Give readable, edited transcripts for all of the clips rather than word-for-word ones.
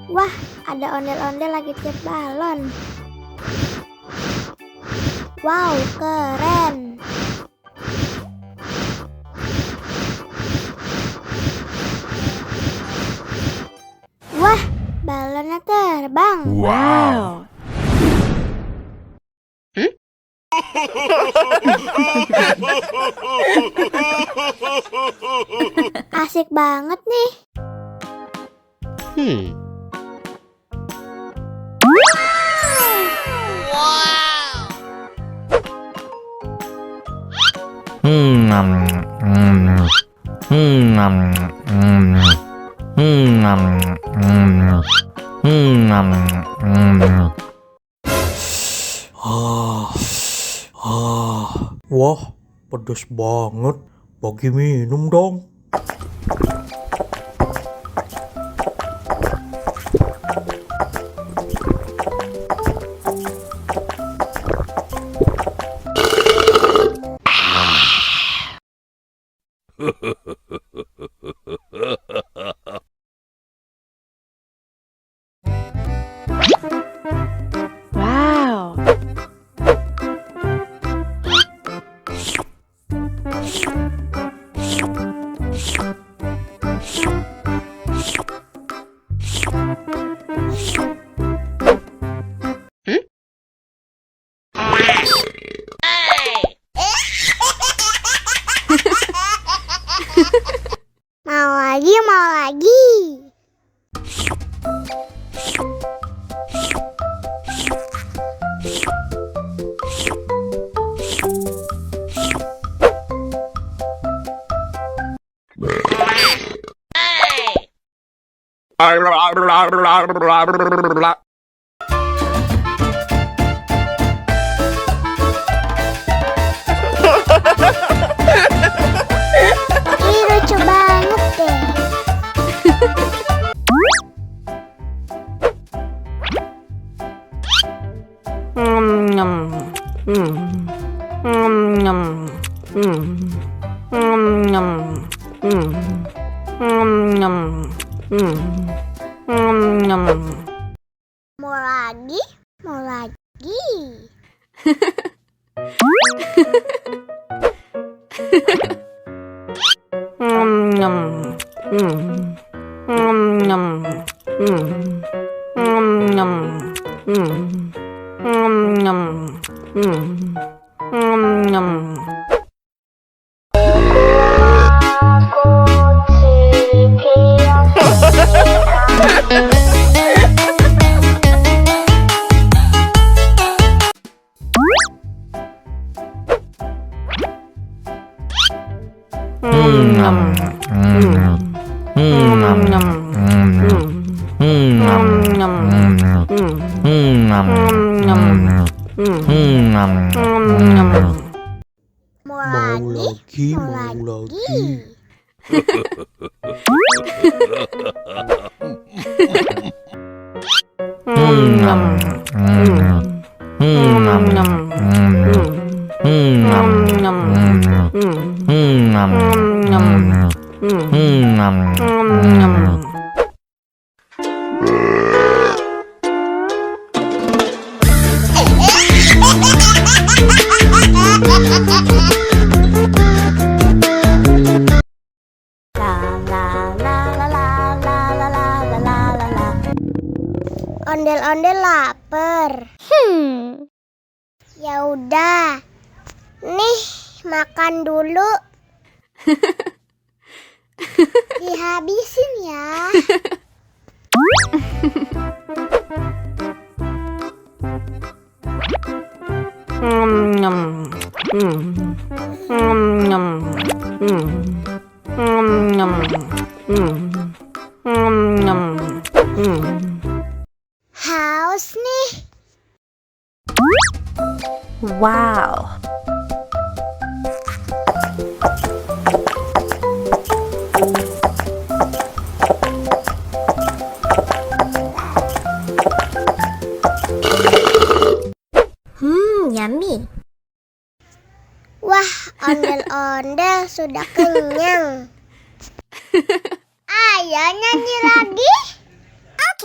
Wah, ada ondel-ondel lagi tiup balon. Wow, keren. Wah, balonnya terbang. Wow. Asik banget nih. Wah, pedes banget. Bagi minum dong. Wow. Mau lagi, mau lagi. Ih, lucu banget deh. Mau lagi, mau lagi. Mau lagi, Mau lagi. Ondel-ondel lapar. Ya udah. Nih, makan dulu. Dihabisin ya. Haus nih. Wow. Yummy. Wah, ondel-ondel sudah kenyang. Ayo nyanyi lagi. Oke.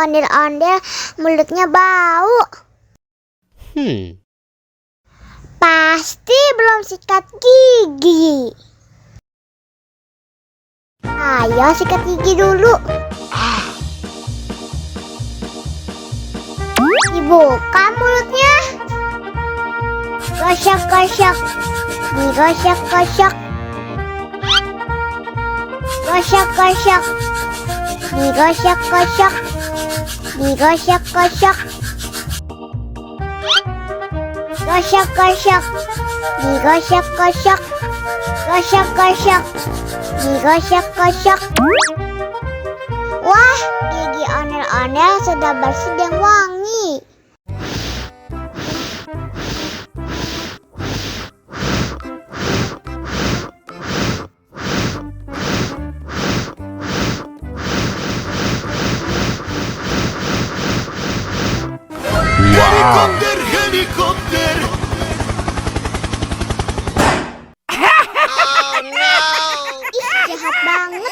ondel-ondel mulutnya bau. Pasti belum sikat gigi. Ayo sikat gigi dulu. Dibuka mulutnya. Gosok-gosok. Digosok-gosok. Gosok-gosok. Digosok-gosok. Digosok-gosok. Gosok-gosok. Digosok-gosok. Gosok-gosok. Digosok-gosok. Wah, gigi ondel-ondel sudah bersih dan wangi. Helikopter, helikopter. Ih, jahat banget.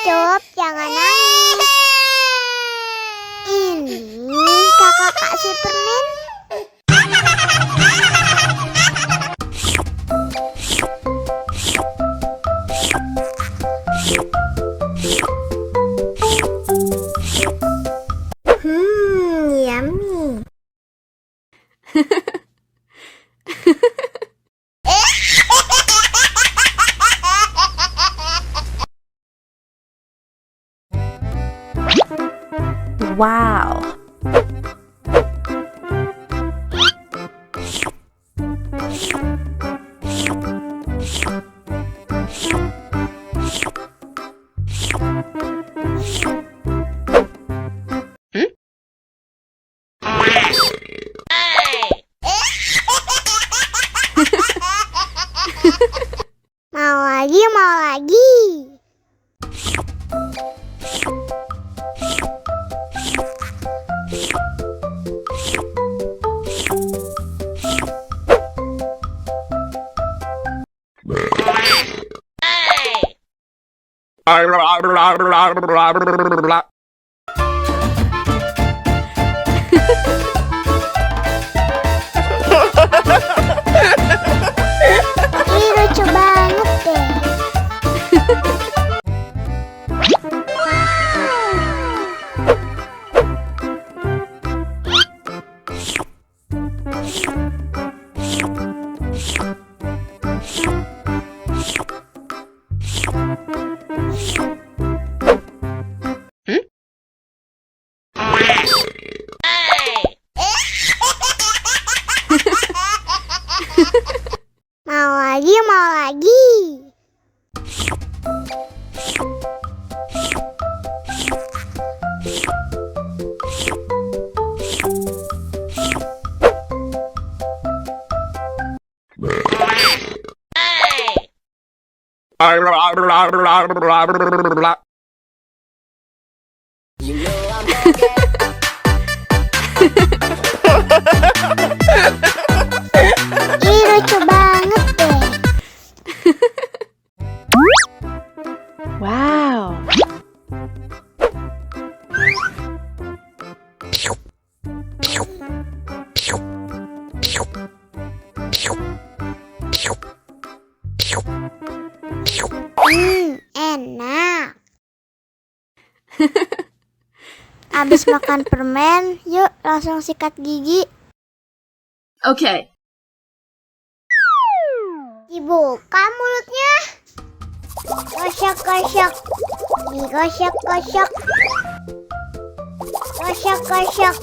Cup, jangan nangis. Ini kakak Kak Superman. Yummy. Wow. Mau lagi. Ih, lucu banget deh. Mau lagi. Ih, lucu banget deh. Wow. Enak. Abis makan permen, yuk langsung sikat gigi. Okay. Dibuka mulutnya. Gosok-gosok. Digosok-gosok. Gosok-gosok.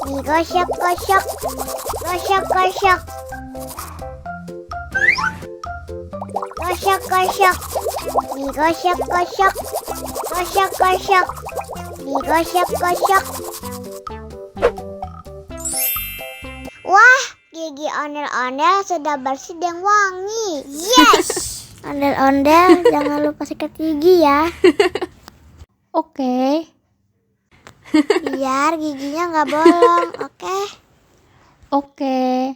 Digosok-gosok. Gosok-gosok. Gosok-gosok. Digosok-gosok. Gosok-gosok. Digosok-gosok. Wah, gigi ondel-ondel sudah bersih dan wangi. Yes. Ondel-ondel, jangan lupa sikat gigi ya. Oke. Biar giginya nggak bolong, oke? Oke.